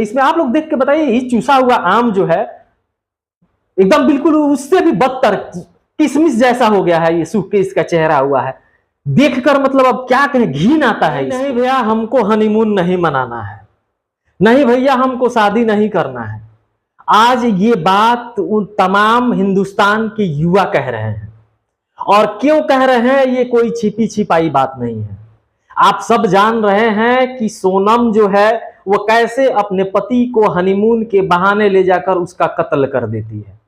इसमें आप लोग देख के बताइए, ये चूसा हुआ आम जो है एकदम बिल्कुल उससे भी बदतर किशमिश जैसा हो गया है, ये सूख के इसका चेहरा हुआ है। देखकर मतलब अब क्या कहें, घिन आता है। नहीं भैया, हमको हनीमून नहीं मनाना है, नहीं भैया हमको शादी नहीं करना है। आज ये बात उन तमाम हिंदुस्तान के युवा कह रहे हैं, और क्यों कह रहे हैं, ये कोई छिपी छिपाई बात नहीं है। आप सब जान रहे हैं कि सोनम जो है वो कैसे अपने पति को हनीमून के बहाने ले जाकर उसका कत्ल कर देती है।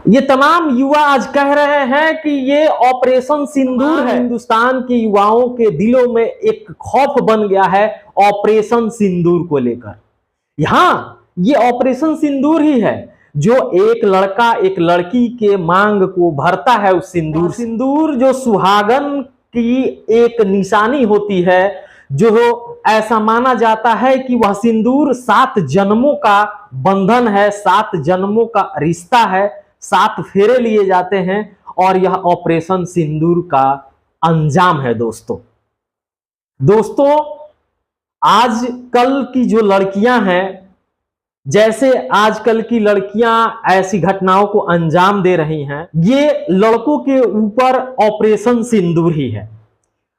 ये तमाम युवा आज कह रहे हैं कि ये ऑपरेशन सिंदूर है। हिंदुस्तान के युवाओं के दिलों में एक खौफ बन गया है ऑपरेशन सिंदूर को लेकर। यहां ये ऑपरेशन सिंदूर ही है जो एक लड़का एक लड़की के मांग को भरता है। उस सिंदूर जो सुहागन की एक निशानी होती है, जो ऐसा माना जाता है कि वह सिंदूर 7 जन्मों का बंधन है, 7 जन्मों का रिश्ता है, 7 फेरे लिए जाते हैं, और यह ऑपरेशन सिंदूर का अंजाम है। दोस्तों आजकल की जो लड़कियां हैं, जैसे आजकल की लड़कियां ऐसी घटनाओं को अंजाम दे रही हैं, ये लड़कों के ऊपर ऑपरेशन सिंदूर ही है।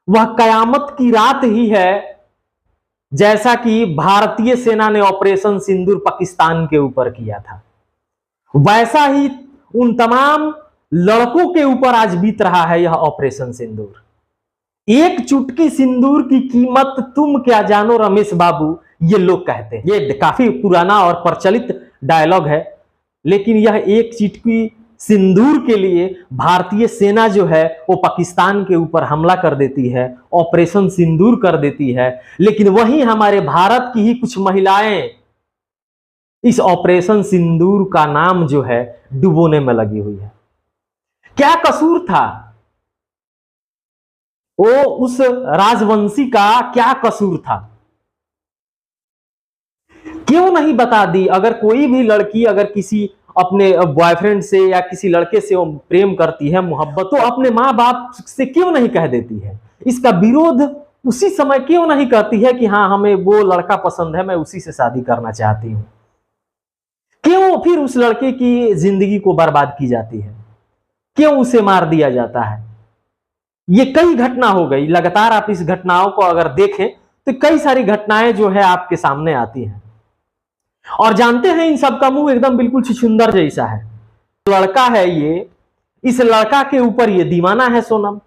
वह कयामत की रात ही है, जैसा कि भारतीय सेना ने ऑपरेशन सिंदूर पाकिस्तान के ऊपर किया था, वैसा ही उन तमाम लड़कों के ऊपर आज बीत रहा है यह ऑपरेशन सिंदूर। एक चुटकी सिंदूर की कीमत तुम क्या जानो रमेश बाबू, ये लोग कहते हैं। ये काफी पुराना और प्रचलित डायलॉग है, लेकिन यह एक चुटकी सिंदूर के लिए भारतीय सेना जो है वो पाकिस्तान के ऊपर हमला कर देती है, ऑपरेशन सिंदूर कर देती है। लेकिन वहीं हमारे भारत की ही कुछ महिलाएं इस ऑपरेशन सिंदूर का नाम जो है डुबोने में लगी हुई है। क्या कसूर था वो उस राजवंशी का, क्या कसूर था? क्यों नहीं बता दी? अगर कोई भी लड़की अगर किसी अपने बॉयफ्रेंड से या किसी लड़के से वो प्रेम करती है, मोहब्बत, तो अपने माँ बाप से क्यों नहीं कह देती है? इसका विरोध उसी समय क्यों नहीं करती है कि हाँ हमें वो लड़का पसंद है, मैं उसी से शादी करना चाहती हूं? क्यों फिर उस लड़के की जिंदगी को बर्बाद की जाती है? क्यों उसे मार दिया जाता है? ये कई घटना हो गई लगातार। आप इस घटनाओं को अगर देखें तो कई सारी घटनाएं जो है आपके सामने आती हैं, और जानते हैं इन सब का मुंह एकदम बिल्कुल छुछुंदर जैसा है। लड़का है ये, इस लड़का के ऊपर ये दीवाना है सोनम।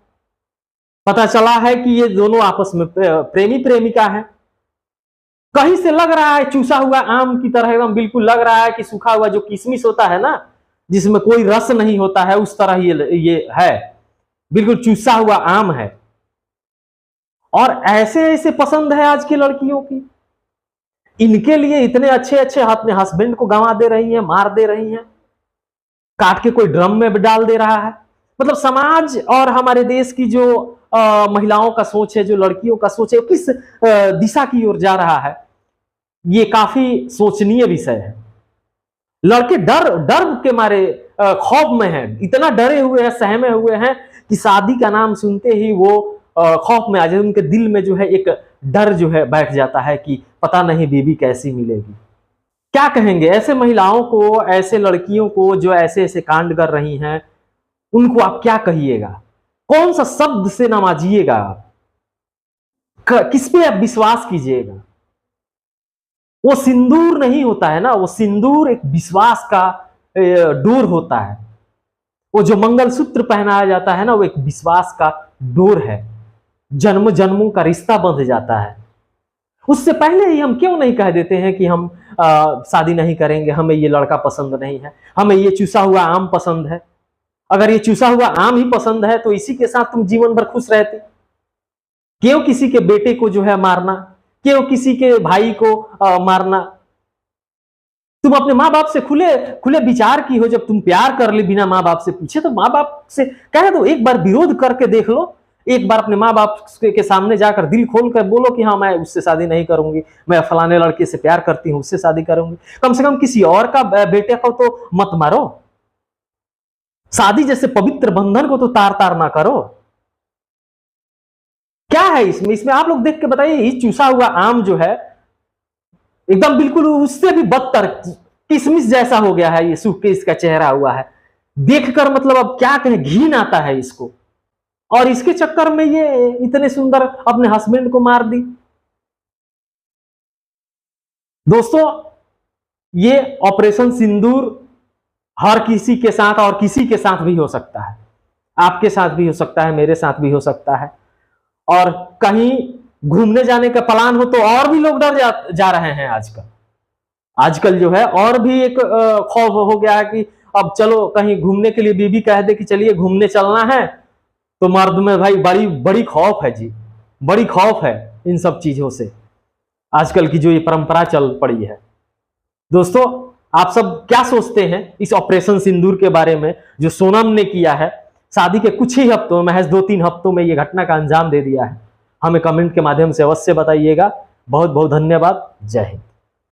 पता चला है कि ये दोनों आपस में प्रेमी प्रेमिका है। कहीं से लग रहा है चूसा हुआ आम की तरह, एकदम बिल्कुल लग रहा है कि सूखा हुआ जो किशमिश होता है ना, जिसमें कोई रस नहीं होता है, उस तरह ये है, बिल्कुल चूसा हुआ आम है। और ऐसे ऐसे पसंद है आज की लड़कियों की, इनके लिए इतने अच्छे अच्छे अपने हस्बैंड को गंवा दे रही हैं, मार दे रही हैं, काट के कोई ड्रम में डाल दे रहा है। मतलब समाज और हमारे देश की जो महिलाओं का सोच है, जो लड़कियों का सोच है, किस दिशा की ओर जा रहा है, ये काफी सोचनीय विषय है। लड़के डर डर के मारे खौफ में हैं, इतना डरे हुए हैं, सहमे हुए हैं कि शादी का नाम सुनते ही वो खौफ में आ जाए। उनके दिल में जो है एक डर जो है बैठ जाता है कि पता नहीं बीवी कैसी मिलेगी। क्या कहेंगे ऐसे महिलाओं को, ऐसे लड़कियों को जो ऐसे ऐसे कांड कर रही हैं, उनको आप क्या कहिएगा? कौन सा शब्द से नवाजिएगा आप? किस पे आप विश्वास कीजिएगा? वो सिंदूर नहीं होता है ना, वो सिंदूर एक विश्वास का डोर होता है। वो जो मंगलसूत्र पहनाया जाता है ना, वो एक विश्वास का डोर है, जन्म जन्मों का रिश्ता बंध जाता है। उससे पहले ही हम क्यों नहीं कह देते हैं कि हम शादी नहीं करेंगे, हमें ये लड़का पसंद नहीं है, हमें ये चूसा हुआ आम पसंद है। अगर ये चूसा हुआ आम ही पसंद है तो इसी के साथ तुम जीवन भर खुश रहते। क्यों किसी के बेटे को जो है मारना? क्यों किसी के भाई को मारना? तुम अपने माँ बाप से खुले खुले विचार की हो। जब तुम प्यार कर ले बिना माँ बाप से पूछे, तो माँ बाप से कह दो, एक बार विरोध करके देख लो, एक बार अपने माँ बाप के सामने जाकर दिल खोल कर बोलो कि हाँ मैं उससे शादी नहीं करूंगी, मैं फलाने लड़के से प्यार करती हूँ, उससे शादी करूंगी। कम से कम किसी और का बेटे को तो मत मारो, शादी जैसे पवित्र बंधन को तो तार तार ना करो। क्या है इसमें? इसमें आप लोग देख के बताइए। ये चूसा हुआ आम जो है एकदम बिल्कुल उससे भी बदतर किशमिश जैसा हो गया है, ये सूख के इसका चेहरा हुआ है। देखकर मतलब अब क्या कहें, घिन आता है इसको। और इसके चक्कर में ये इतने सुंदर अपने हस्बैंड को मार दी। दोस्तों, ये ऑपरेशन सिंदूर हर किसी के साथ और किसी के साथ भी हो सकता है। आपके साथ भी हो सकता है, मेरे साथ भी हो सकता है। और कहीं घूमने जाने का प्लान हो तो और भी लोग डर जा रहे हैं आजकल जो है। और भी एक खौफ हो गया है कि अब चलो कहीं घूमने के लिए बीबी कह दे कि चलिए घूमने चलना है, तो मर्द में भाई बड़ी बड़ी खौफ है जी, बड़ी खौफ है इन सब चीजों से, आजकल की जो ये परंपरा चल पड़ी है। दोस्तों, आप सब क्या सोचते हैं इस ऑपरेशन सिंदूर के बारे में जो सोनम ने किया है? शादी के कुछ ही हफ्तों में, महज 2-3 हफ्तों में ये घटना का अंजाम दे दिया है। हमें कमेंट के माध्यम से अवश्य बताइएगा। बहुत बहुत धन्यवाद। जय हिंद।